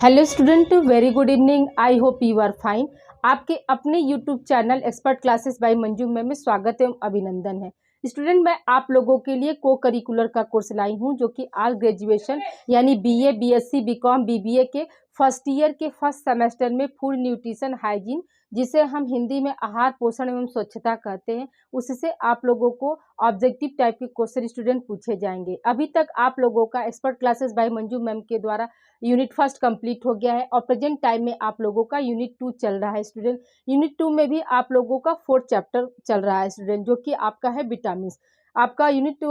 Hello student, very good evening. I hope you are fine. आपके अपने YouTube channel expert classes by Manju में स्वागत एवं अभिनंदन है। स्टूडेंट, मैं आप लोगों के लिए को करिकुलर का कोर्स लाई हूं जो कि ऑल ग्रेजुएशन यानी बीए, बीएससी, बीकॉम, बीबीए के फर्स्ट ईयर के फर्स्ट सेमेस्टर में फूड न्यूट्रिशन हाइजीन, जिसे हम हिंदी में आहार पोषण एवं स्वच्छता कहते हैं, उससे आप लोगों को ऑब्जेक्टिव टाइप के क्वेश्चन स्टूडेंट पूछे जाएंगे। अभी तक आप लोगों का expert classes by Manju ma'am के द्वारा यूनिट फर्स्ट कंप्लीट हो गया है और प्रेजेंट टाइम में आप लोगों का यूनिट 2 चल रहा है स्टूडेंट। यूनिट 2 में भी आप लोगों का 4th चैप्टर चल रहा है स्टूडेंट, जो कि आपका है विटामिन। आपका यूनिट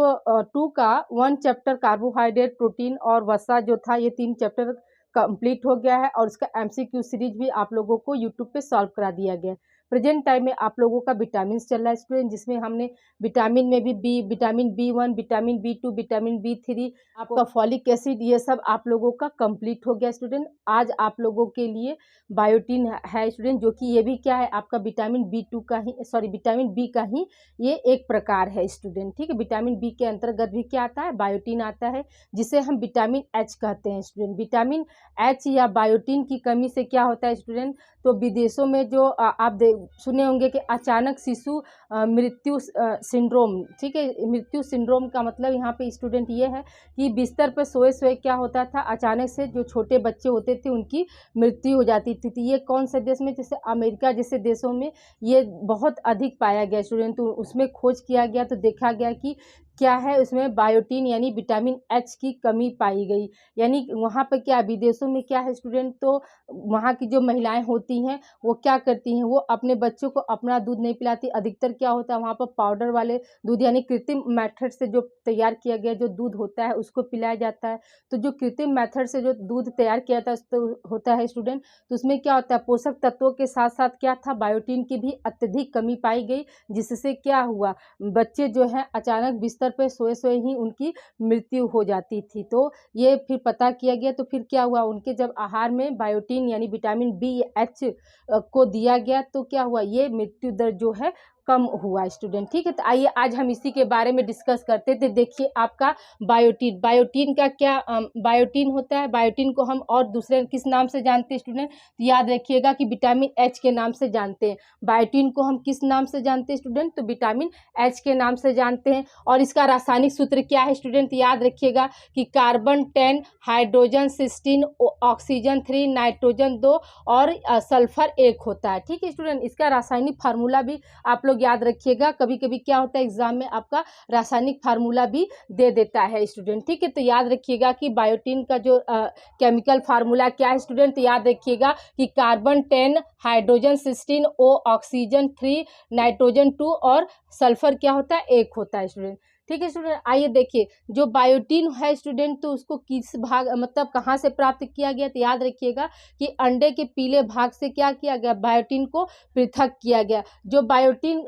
2 का 1 चैप्टर कार्बोहाइड्रेट, प्रोटीन और वसा जो था, ये 3 चैप्टर कंप्लीट हो गया है और उसका एमसीक्यू सीरीज भी आप लोगों को यूट्यूब पे सॉल्व करा दिया गया है। प्रेजेंट टाइम में आप लोगों का विटामिन चल रहा है स्टूडेंट, जिसमें हमने विटामिन में भी vitamin B1, vitamin B2, vitamin B3, आपका फॉलिक एसिड, ये सब आप लोगों का कंप्लीट हो गया स्टूडेंट। आज आप लोगों के लिए बायोटीन है स्टूडेंट, जो कि ये भी क्या है, आपका विटामिन B2 का ही, सॉरी विटामिन बी का ही ये एक प्रकार है स्टूडेंट। ठीक है, विटामिन बी के अंतर्गत भी क्या आता है, बायोटीन आता है, जिसे हम विटामिन एच कहते हैं स्टूडेंट। विटामिन एच या बायोटीन की कमी से क्या होता है स्टूडेंट, तो विदेशों में जो आप सुने होंगे कि अचानक शिशु मृत्यु सिंड्रोम। ठीक है, मृत्यु सिंड्रोम का मतलब यहाँ पे स्टूडेंट ये है कि बिस्तर पर सोए सोए क्या होता था, अचानक से जो छोटे बच्चे होते थे उनकी मृत्यु हो जाती थी। तो ये कौन से देश में, जैसे अमेरिका जैसे देशों में ये बहुत अधिक पाया गया स्टूडेंट। तो उसमें खोज किया गया तो देखा गया कि क्या है, उसमें बायोटीन यानी विटामिन एच की कमी पाई गई। यानी वहाँ पर क्या, विदेशों में क्या है स्टूडेंट, तो वहाँ की जो महिलाएं होती हैं वो क्या करती हैं, वो अपने बच्चों को अपना दूध नहीं पिलाती। अधिकतर क्या होता है, वहाँ पर पाउडर वाले दूध यानी कृत्रिम मेथड से जो तैयार किया गया जो दूध होता है उसको पिलाया जाता है। तो जो कृत्रिम मेथड से जो दूध तैयार किया जाता है तो होता है स्टूडेंट, तो उसमें क्या होता है, पोषक तत्वों के साथ साथ क्या था, बायोटीन की भी अत्यधिक कमी पाई गई, जिससे क्या हुआ, बच्चे जो है अचानक बिस्तर पे सोए सोए ही उनकी मृत्यु हो जाती थी। तो ये फिर पता किया गया, तो फिर क्या हुआ, उनके जब आहार में बायोटीन यानी विटामिन BH को दिया गया तो क्या हुआ, ये मृत्यु दर जो है कम हुआ स्टूडेंट। ठीक है, तो आइए आज हम इसी के बारे में डिस्कस करते थे। देखिए आपका बायोटीन, बायोटीन का क्या बायोटीन होता है। बायोटीन को हम और दूसरे किस नाम से जानते हैं स्टूडेंट, तो याद रखिएगा कि विटामिन एच के नाम से जानते हैं। बायोटीन को हम किस नाम से जानते हैं स्टूडेंट, तो विटामिन एच के नाम से जानते हैं। और इसका रासायनिक सूत्र क्या है स्टूडेंट, याद रखिएगा कि कार्बन 10, हाइड्रोजन 16, ऑक्सीजन 3, नाइट्रोजन 2 और सल्फर 1 होता है। ठीक है स्टूडेंट, इसका रासायनिक फार्मूला भी आप लोग याद रखिएगा। कभी कभी क्या होता है, एग्जाम में आपका रासायनिक फार्मूला भी दे देता है स्टूडेंट। ठीक है, तो याद रखिएगा कि बायोटीन का जो केमिकल फार्मूला क्या है स्टूडेंट, तो याद रखिएगा कि carbon 10, hydrogen 16, O oxygen 3, nitrogen 2 और सल्फर क्या होता है, 1 होता है स्टूडेंट। ठीक है स्टूडेंट, आइए देखिए जो बायोटीन है स्टूडेंट, तो उसको किस भाग मतलब कहाँ से प्राप्त किया गया, तो याद रखिएगा कि अंडे के पीले भाग से क्या किया गया, बायोटीन को पृथक किया गया। जो बायोटीन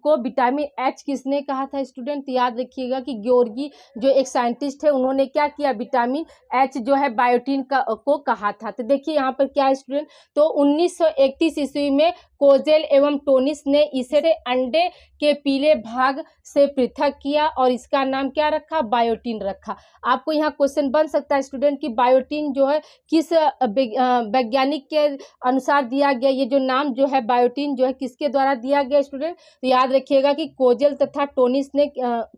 को विटामिन एच किसने कहा था स्टूडेंट, तो याद रखिएगा कि ग्योर्गी जो एक साइंटिस्ट है, उन्होंने क्या किया, विटामिन एच जो है बायोटीन को कहा था। तो देखिए यहाँ पर क्या है स्टूडेंट, तो 1931 ईस्वी में कोजेल एवं टोनिस ने इसे अंडे के पीले भाग से पृथक किया और इसका नाम क्या रखा, बायोटीन रखा। आपको यहाँ क्वेश्चन बन सकता है स्टूडेंट कि बायोटीन जो है किस वैज्ञानिक के अनुसार दिया गया, ये जो नाम जो है बायोटीन जो है किसके द्वारा दिया गया स्टूडेंट, तो याद रखिएगा कि कोजेल तथा टोनिस ने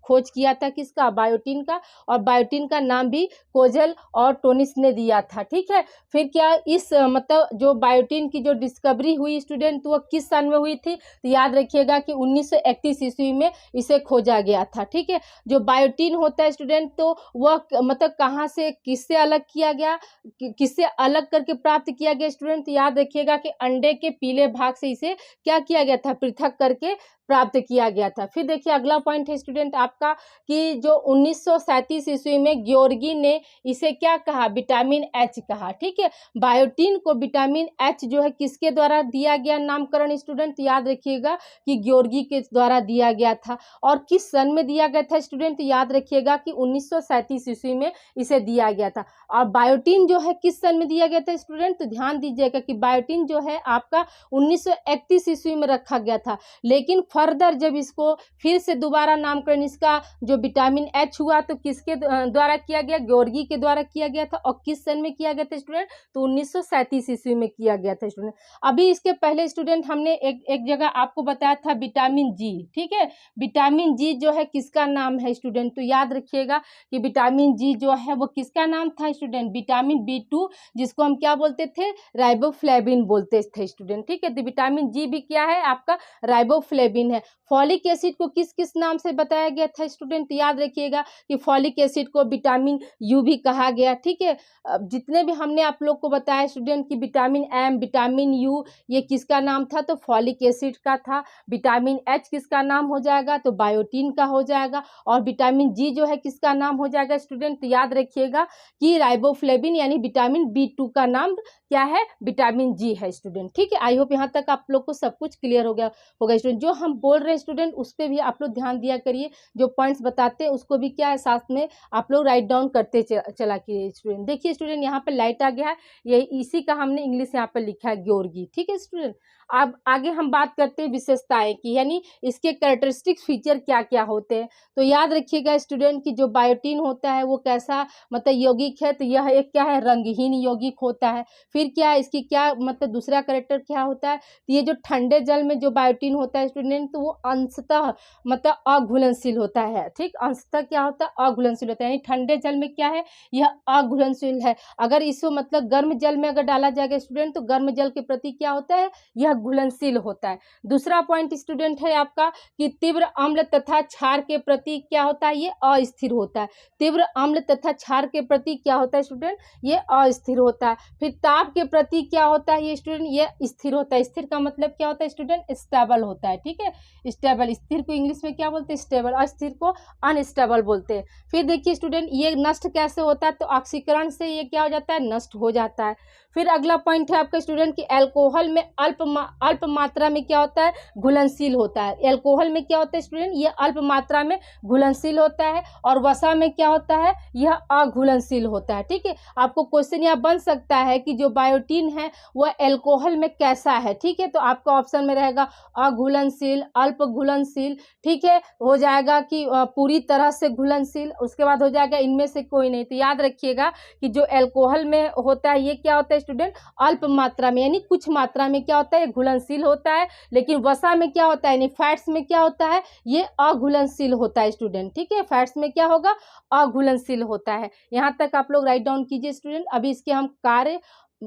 खोज किया था किसका, बायोटीन का, और बायोटीन का नाम भी कोजेल और टोनिस ने दिया था। ठीक है, फिर क्या इस मतलब जो बायोटीन की जो डिस्कवरी हुई स्टूडेंट, तो वो किस सन में हुई थी, तो याद रखिएगा कि 1931 ईस्वी में इसे खोजा गया था। ठीक है, जो बायोटीन होता है स्टूडेंट, तो वह मतलब कहाँ से किससे अलग किया गया, किससे अलग करके प्राप्त किया गया स्टूडेंट, तो याद रखिएगा कि अंडे के पीले भाग से इसे क्या किया गया था, पृथक करके प्राप्त किया गया था। फिर देखिए अगला पॉइंट है स्टूडेंट आपका कि जो 1937 ईस्वी में ग्योर्गी ने इसे क्या कहा, विटामिन एच कहा। ठीक है, बायोटीन को विटामिन एच जो है किसके द्वारा दिया गया नामकरण स्टूडेंट, याद रखिएगा कि ग्योर्गी के द्वारा दिया गया था। और किस सन में दिया गया था स्टूडेंट, याद रखिएगा कि 1937 ईस्वी में इसे दिया गया था। और बायोटीन जो है किस सन में दिया गया था स्टूडेंट, तो ध्यान दीजिएगा कि बायोटीन जो है आपका 1931 ईस्वी में रखा गया था, लेकिन फर्दर जब इसको फिर से दोबारा नामकरण इसका जो विटामिन एच हुआ तो किसके द्वारा किया गया, ग्योर्गी के द्वारा किया गया था। और किस सन में किया गया था स्टूडेंट, तो 1937 ईस्वी में किया गया था स्टूडेंट। अभी इसके पहले स्टूडेंट हमने एक जगह आपको बताया था विटामिन जी, ठीक है। विटामिन जी जो है किसका नाम है स्टूडेंट, तो याद रखिएगा कि विटामिन जी जो है वो किसका नाम था स्टूडेंट, विटामिन B2, जिसको हम क्या बोलते थे, राइबोफ्लेविन बोलते थे स्टूडेंट, ठीक है। तो विटामिन जी भी क्या है आपका, राइबोफ्लेविन है। फॉलिक एसिड को किस किस नाम से बताया गया था स्टूडेंट, याद रखिएगा कि फॉलिक एसिड को विटामिन यू भी कहा गया, ठीक है। जितने भी हमने आप लोग को बताया स्टूडेंट कि विटामिन एम, विटामिन यू, ये किसका नाम था, तो फॉलिक एसिड का था। विटामिन एच किसका नाम हो जाएगा, तो बायोटीन का हो जाएगा। और विटामिन जी जो है किसका नाम हो जाएगा स्टूडेंट, याद रखिएगा कि राइबोफ्लेविन यानी विटामिन B2 का नाम क्या है, विटामिन जी है स्टूडेंट, ठीक है। आई होप यहाँ तक आप लोग को सब कुछ क्लियर हो गया होगा स्टूडेंट। जो हम बोल रहे हैं स्टूडेंट उस पर भी आप लोग ध्यान दिया करिए, जो पॉइंट्स बताते हैं उसको भी क्या है साथ में आप लोग राइट डाउन करते चला कीजिए स्टूडेंट। देखिए स्टूडेंट यहाँ पे लाइट आ गया है, ये इसी का हमने इंग्लिश यहाँ पे लिखा है ग्योर्गी, ठीक है स्टूडेंट। अब आगे हम बात करते हैं विशेषताएं की, यानी इसके कैरेक्टरिस्टिक फीचर क्या क्या होते हैं। तो याद रखिएगा स्टूडेंट कि जो बायोटीन होता है वो कैसा मतलब यौगिक है, तो यह एक क्या है, रंगहीन यौगिक होता है। फिर क्या है इसकी क्या मतलब दूसरा कैरेक्टर क्या होता है, तो ये जो ठंडे जल में जो बायोटीन होता है स्टूडेंट, तो वो अंशतः मतलब अघुलनशील होता है, ठीक। अंशतः क्या होता है, अघुलनशील होता है, यानी ठंडे जल में क्या है, यह अघुलनशील है। अगर इसको मतलब गर्म जल में अगर डाला जाएगा स्टूडेंट, तो गर्म जल के प्रति क्या होता है, यह घुलनशील होता है। दूसरा पॉइंट स्टूडेंट है आपका कि तीव्र अम्ल तथा क्षार के प्रति क्या होता है, ये अस्थिर होता है। तीव्र अम्ल तथा क्षार के प्रति क्या होता है स्टूडेंट, ये अस्थिर होता है। फिर ताप के प्रति क्या होता है ये स्टूडेंट, ये स्थिर होता है। स्थिर का मतलब क्या होता है स्टूडेंट, स्टेबल होता है, ठीक है। स्टेबल, स्थिर को इंग्लिश में क्या बोलते हैं, स्टेबल। अस्थिर को अनस्टेबल बोलते हैं। फिर देखिए स्टूडेंट ये नष्ट कैसे होता है, तो ऑक्सीकरण से ये क्या हो जाता है, नष्ट हो जाता है। फिर अगला पॉइंट है आपका स्टूडेंट कि अल्कोहल में अल्प मात्रा में क्या होता है, घुलनशील होता है। अल्कोहल में क्या होता है स्टूडेंट, ये अल्प मात्रा में घुलनशील होता है। और वसा में क्या होता है, यह अघुलनशील होता है, ठीक है। आपको क्वेश्चन यहाँ बन सकता है कि जो बायोटीन है वह अल्कोहल में कैसा है, ठीक है। तो आपका ऑप्शन में रहेगा अघुलनशील, अल्प घुलनशील, ठीक है। हो जाएगा कि पूरी तरह से घुलनशील, उसके बाद हो जाएगा इनमें से कोई नहीं। तो याद रखिएगा कि जो अल्कोहल में होता है ये क्या होता है स्टूडेंट, अल्प मात्रा में, यानी कुछ मात्रा में क्या होता है, घुलनशील होता है। लेकिन वसा में क्या होता है, यानी फैट्स में क्या होता है, ये अघुलनशील होता है स्टूडेंट, ठीक है। फैट्स में क्या होगा, अघुलनशील होता है। यहाँ तक आप लोग राइट डाउन कीजिए स्टूडेंट। अभी इसके हम कार्य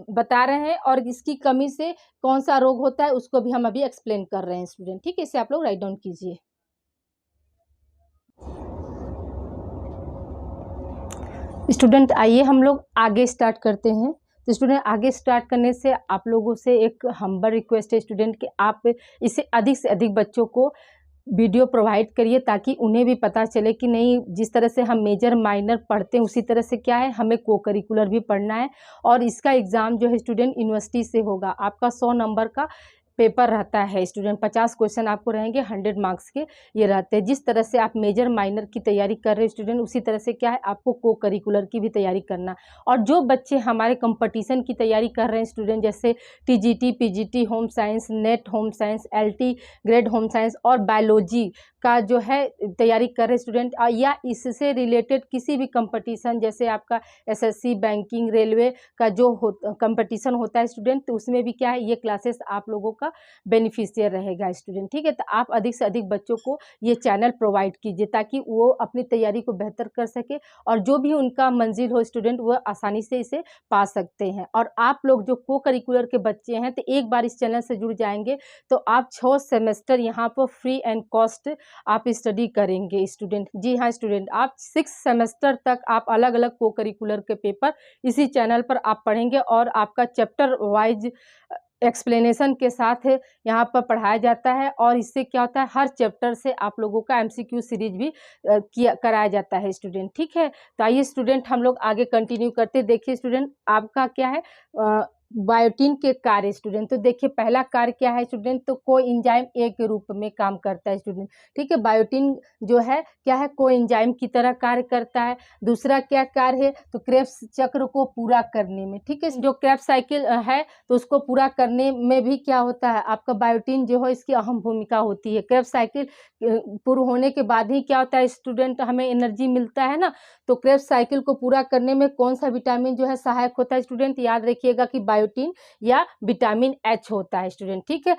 बता रहे हैं और इसकी कमी से कौन सा रोग होता है उसको भी हम अभी एक्सप्लेन कर रहे हैं स्टूडेंट, ठीक है। इसे आप लोग राइट डाउन कीजिए। स्टूडेंट आइए हम लोग आगे स्टार्ट करते हैं। तो स्टूडेंट आगे स्टार्ट करने से आप लोगों से एक हम्बल रिक्वेस्ट है स्टूडेंट कि आप इसे अधिक से अधिक बच्चों को वीडियो प्रोवाइड करिए, ताकि उन्हें भी पता चले कि नहीं, जिस तरह से हम मेजर माइनर पढ़ते हैं उसी तरह से क्या है, हमें को करिकुलर भी पढ़ना है। और इसका एग्ज़ाम जो है स्टूडेंट यूनिवर्सिटी से होगा। आपका 100 नंबर का पेपर रहता है स्टूडेंट, 50 क्वेश्चन आपको रहेंगे, 100 मार्क्स के ये रहते हैं। जिस तरह से आप मेजर माइनर की तैयारी कर रहे हैं स्टूडेंट, उसी तरह से क्या है आपको को करिकुलर की भी तैयारी करना। और जो बच्चे हमारे कंपटीशन की तैयारी कर रहे हैं स्टूडेंट, जैसे TGT, PGT home science, net home science, LT grade home science और बायोलॉजी का जो है तैयारी कर रहे स्टूडेंट, या इससे रिलेटेड किसी भी कंपटीशन, जैसे आपका SSC, बैंकिंग, रेलवे का जो कंपटीशन होता है स्टूडेंट, तो उसमें भी क्या है ये क्लासेस आप लोगों का बेनिफिशियर रहेगा स्टूडेंट, ठीक है। तो आप अधिक से अधिक बच्चों को ये चैनल प्रोवाइड कीजिए, ताकि वो अपनी तैयारी को बेहतर कर सके और जो भी उनका मंजिल हो स्टूडेंट वह आसानी से इसे पा सकते हैं। और आप लोग जो को करिकुलर के बच्चे हैं, तो एक बार इस चैनल से जुड़ जाएंगे तो आप 6 सेमेस्टर यहाँ पर फ्री एंड कॉस्ट आप स्टडी करेंगे स्टूडेंट। जी हाँ स्टूडेंट, आप 6 सेमेस्टर तक आप अलग अलग को करिकुलर के पेपर इसी चैनल पर आप पढ़ेंगे और आपका चैप्टर वाइज एक्सप्लेनेशन के साथ यहाँ पर पढ़ाया जाता है। और इससे क्या होता है, हर चैप्टर से आप लोगों का MCQ सीरीज भी कराया जाता है स्टूडेंट, ठीक है। तो आइए स्टूडेंट हम लोग आगे कंटिन्यू करते। देखिए स्टूडेंट आपका क्या है बायोटीन के कार्य स्टूडेंट, तो देखिए पहला कार्य क्या है स्टूडेंट, तो कोएंजाइम ए के रूप में काम करता है स्टूडेंट। ठीक है, बायोटीन जो है क्या है, कोएंजाइम की तरह कार्य करता है। दूसरा क्या कार्य है, तो क्रेब्स चक्र को पूरा करने में, ठीक है, जो क्रेब्स साइकिल है तो उसको पूरा करने में भी क्या होता है, आपका बायोटीन जो है इसकी अहम भूमिका होती है। क्रेब्स साइकिल पूर्ण होने के बाद ही क्या होता है स्टूडेंट, हमें एनर्जी मिलता है ना। तो क्रेब्स साइकिल को पूरा करने में कौन सा विटामिन जो है सहायक होता है स्टूडेंट, याद रखिएगा कि बायोटीन या विटामिन एच होता है स्टूडेंट। ठीक है,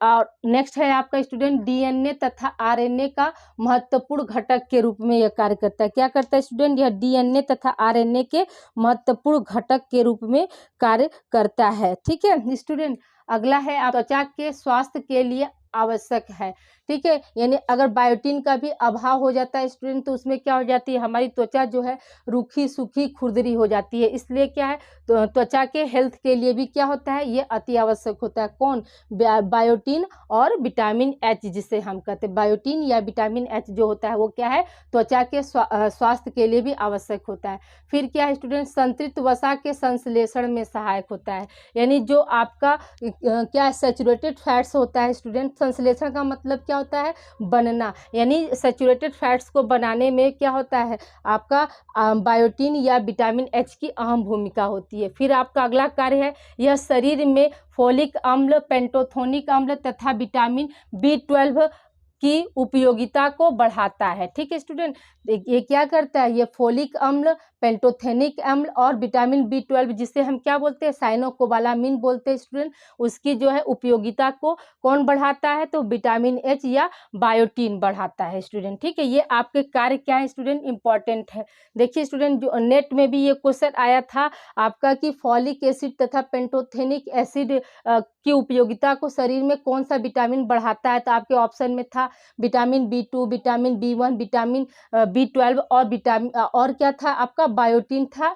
और नेक्स्ट है आपका स्टूडेंट डीएनए तथा आरएनए का महत्वपूर्ण घटक के रूप में यह कार्य करता है। क्या करता है स्टूडेंट, यह डीएनए तथा आरएनए के महत्वपूर्ण घटक के रूप में कार्य करता है। ठीक है स्टूडेंट, अगला है त्वचा के स्वास्थ्य के लिए आवश्यक है। ठीक है, यानी अगर बायोटीन का भी अभाव हो जाता है स्टूडेंट तो उसमें क्या हो जाती है, हमारी त्वचा जो है रूखी सूखी खुरदरी हो जाती है। इसलिए क्या है, तो त्वचा के हेल्थ के लिए भी क्या होता है, ये अति आवश्यक होता है। कौन, बायोटीन और विटामिन एच, जिसे हम कहते हैं बायोटीन या विटामिन एच जो होता है वो क्या है, त्वचा के स्वास्थ्य के लिए भी आवश्यक होता है। फिर क्या है स्टूडेंट, संतृप्त वसा के संश्लेषण में सहायक होता है। यानी जो आपका क्या सैचुरेटेड फैट्स होता है स्टूडेंट, संश्लेषण का मतलब क्या होता है, बनना, यानी सैचुरेटेड फैट्स को बनाने में क्या होता है, आपका बायोटीन या विटामिन एच की अहम भूमिका होती है। फिर आपका अगला कार्य है, यह शरीर में फोलिक अम्ल, पेंटोथेनिक अम्ल तथा विटामिन बी12 की उपयोगिता को बढ़ाता है। ठीक है स्टूडेंट, ये क्या करता है, ये फोलिक अम्ल, पेंटोथेनिक अम्ल और विटामिन बी12 जिसे हम क्या बोलते हैं, साइनोकोबालामिन बोलते हैं स्टूडेंट, उसकी जो है उपयोगिता को कौन बढ़ाता है, तो विटामिन एच या बायोटीन बढ़ाता है स्टूडेंट। ठीक है, ये आपके कार्य क्या है स्टूडेंट, इंपॉर्टेंट है। देखिए स्टूडेंट, जो नेट में भी ये क्वेश्चन आया था आपका कि फॉलिक एसिड तथा पेंटोथेनिक एसिड की उपयोगिता को शरीर में कौन सा विटामिन बढ़ाता है, तो आपके ऑप्शन में था vitamin बी2, vitamin B1, vitamin B12 और विटामिन और क्या था आपका, बायोटीन था।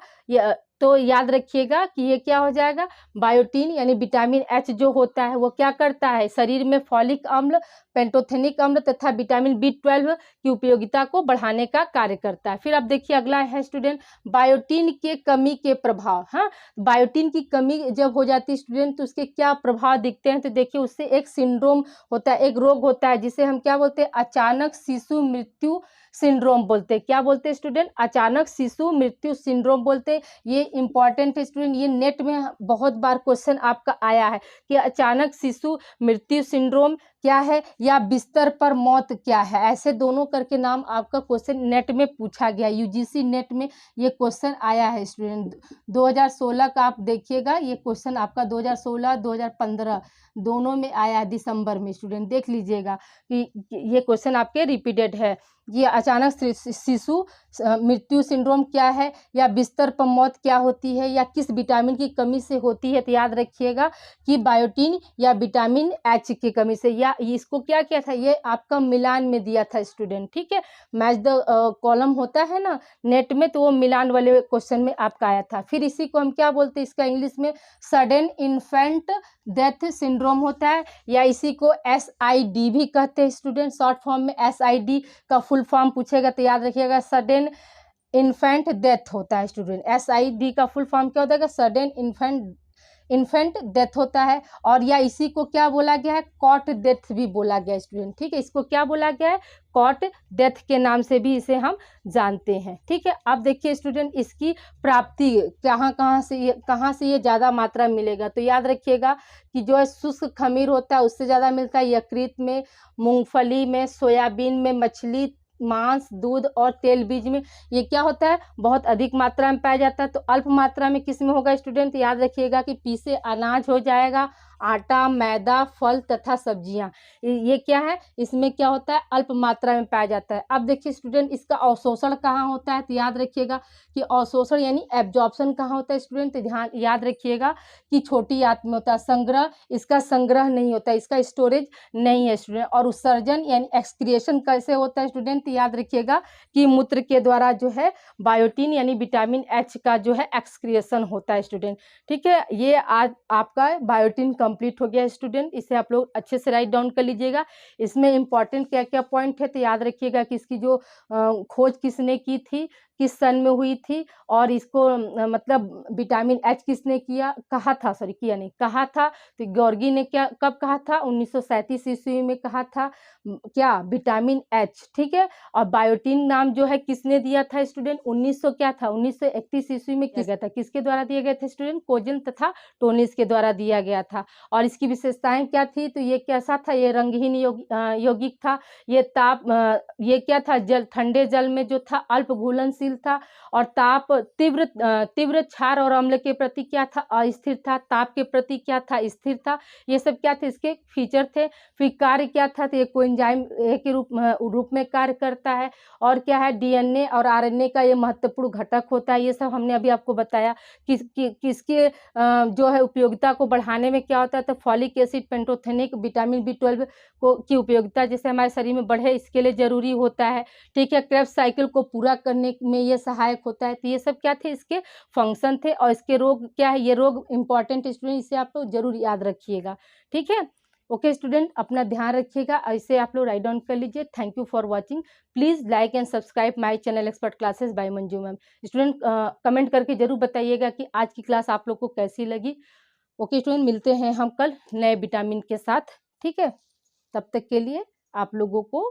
तो याद रखिएगा कि ये क्या हो जाएगा, बायोटीन यानी विटामिन एच जो होता है वो क्या करता है, शरीर में फॉलिक अम्ल, पेंटोथेनिक अम्ल तथा विटामिन बी12 की उपयोगिता को बढ़ाने का कार्य करता है। फिर अब देखिए अगला है स्टूडेंट, बायोटीन के कमी के प्रभाव। हाँ, बायोटीन की कमी जब हो जाती है स्टूडेंट तो उसके क्या प्रभाव दिखते हैं, तो देखिए उससे एक सिंड्रोम होता है, एक रोग होता है जिसे हम क्या बोलते हैं, अचानक शिशु मृत्यु सिंड्रोम बोलते हैं। क्या बोलते हैं स्टूडेंट, अचानक शिशु मृत्यु सिंड्रोम बोलते हैं। ये इंपॉर्टेंट है स्टूडेंट, ये नेट में बहुत बार क्वेश्चन आपका आया है कि अचानक शिशु मृत्यु सिंड्रोम क्या है या बिस्तर पर मौत क्या है, ऐसे दोनों करके नाम आपका क्वेश्चन नेट में पूछा गया, यूजीसी नेट में ये क्वेश्चन आया है स्टूडेंट। 2016 का आप देखिएगा, ये क्वेश्चन आपका 2016 2015 दोनों में आया है, दिसंबर में स्टूडेंट देख लीजिएगा कि ये क्वेश्चन आपके रिपीटेड है। ये अचानक शिशु मृत्यु सिंड्रोम क्या है या बिस्तर पर मौत क्या होती है या किस विटामिन की कमी से होती है, तो याद रखिएगा कि बायोटीन या विटामिन एच की कमी से। या इसको क्या किया था, ये आपका मिलान में दिया था स्टूडेंट। ठीक है, मैच द कॉलम होता है ना नेट में, तो वो मिलान वाले क्वेश्चन में आपका आया था। फिर इसी को हम क्या बोलते हैं, इसका इंग्लिश में सडन इन्फेंट डेथ सिंड्रोम होता है, या इसी को SID भी कहते हैं स्टूडेंट, शॉर्ट फॉर्म में SID का फुल फॉर्म पूछेगा तो याद रखिएगा सडन इन्फेंट डेथ होता है स्टूडेंट। SID का फुल फॉर्म क्या होता है, सडन इन्फेंट डेथ होता है। और या इसी को क्या बोला गया है, कॉट डेथ भी बोला गया है स्टूडेंट। ठीक है, इसको क्या बोला गया है, कॉट डेथ के नाम से भी इसे हम जानते हैं। ठीक है, अब देखिए स्टूडेंट, इसकी प्राप्ति कहाँ से ये ज़्यादा मात्रा मिलेगा, तो याद रखिएगा कि जो है शुष्क खमीर होता है उससे ज़्यादा मिलता है, यकृत में, मूंगफली में, सोयाबीन में, मछली, मांस, दूध और तेल बीज में ये क्या होता है, बहुत अधिक मात्रा में पाया जाता है। तो अल्प मात्रा में किस में होगा स्टूडेंट, याद रखिएगा कि पीसे अनाज हो जाएगा, आटा, मैदा, फल तथा सब्जियां, ये क्या है, इसमें क्या होता है, अल्प मात्रा में पाया जाता है। अब देखिए स्टूडेंट, इसका अवशोषण कहाँ होता है, तो याद रखिएगा कि अवशोषण यानी एब्जॉर्प्शन कहाँ होता है स्टूडेंट, तो ध्यान याद रखिएगा कि छोटी आंत में होता है। संग्रह, इसका संग्रह नहीं होता, इसका स्टोरेज नहीं है स्टूडेंट। और उत्सर्जन यानी एक्सक्रिएशन कैसे होता है स्टूडेंट, याद रखिएगा कि मूत्र के द्वारा जो है बायोटीन यानी विटामिन एच का जो है एक्सक्रिएशन होता है स्टूडेंट। ठीक है, ये आज आपका बायोटीन कंप्लीट हो गया स्टूडेंट, इसे आप लोग अच्छे से राइट डाउन कर लीजिएगा। इसमें इंपॉर्टेंट क्या क्या पॉइंट है, तो याद रखिएगा कि इसकी जो खोज किसने की थी, किस सन में हुई थी, और इसको मतलब विटामिन एच किसने कहा था, सॉरी किया नहीं, कहा था। तो गॉर्गी ने क्या कब कहा था, 1937 ईस्वी में कहा था क्या, विटामिन एच, ठीक है। और बायोटीन नाम जो है किसने दिया था स्टूडेंट, 1900 क्या था, 1931 ईस्वी में किया गया था। किसके द्वारा दिया गया था स्टूडेंट, कोजन तथा टोनिस के द्वारा दिया गया था। और इसकी विशेषताएं क्या थी, तो ये कैसा था, ये रंगहीन यौगिक था, ये क्या था, जल, ठंडे जल में जो था अल्प घुलनशील था, और ताप तीव्र क्षार और अम्ल के प्रति क्या था, अस्थिर था, ताप के प्रति क्या था, स्थिर था। ये सब क्या थे, इसके फीचर थे। फिर कार्य क्या था, तो ये कोएंजाइम ए के रूप में कार्य करता है। और क्या है, डीएनए और आरएनए का ये महत्वपूर्ण घटक होता है। ये सब हमने अभी आपको बताया। किसके जो है उपयोगिता को बढ़ाने में क्या होता है, तो folic acid, pantothenic, vitamin B 12 की उपयोगिता जैसे हमारे शरीर में बढ़े, इसके लिए जरूरी होता है, ठीक है। क्रेब्स साइकिल को पूरा करने में ये सहायक होता है। तो ये सब क्या थे, इसके फंक्शन थे। और इसके रोग क्या है, ये रोग इंपॉर्टेंट स्टूडेंट, इसे आप लोग जरूर याद रखिएगा, ठीक है। ओके स्टूडेंट, अपना ध्यान रखिएगा, ऐसे आप लोग राइट डाउन कर लीजिए। Thank you for watching. Please like and subscribe my channel expert classes by Manju ma'am. Student comment करके जरूर बताइएगा कि आज की क्लास आप लोग को कैसी लगी। ओके स्टूडेंट, मिलते हैं हम कल नए विटामिन के साथ, ठीक है। तब तक के लिए आप लोगों को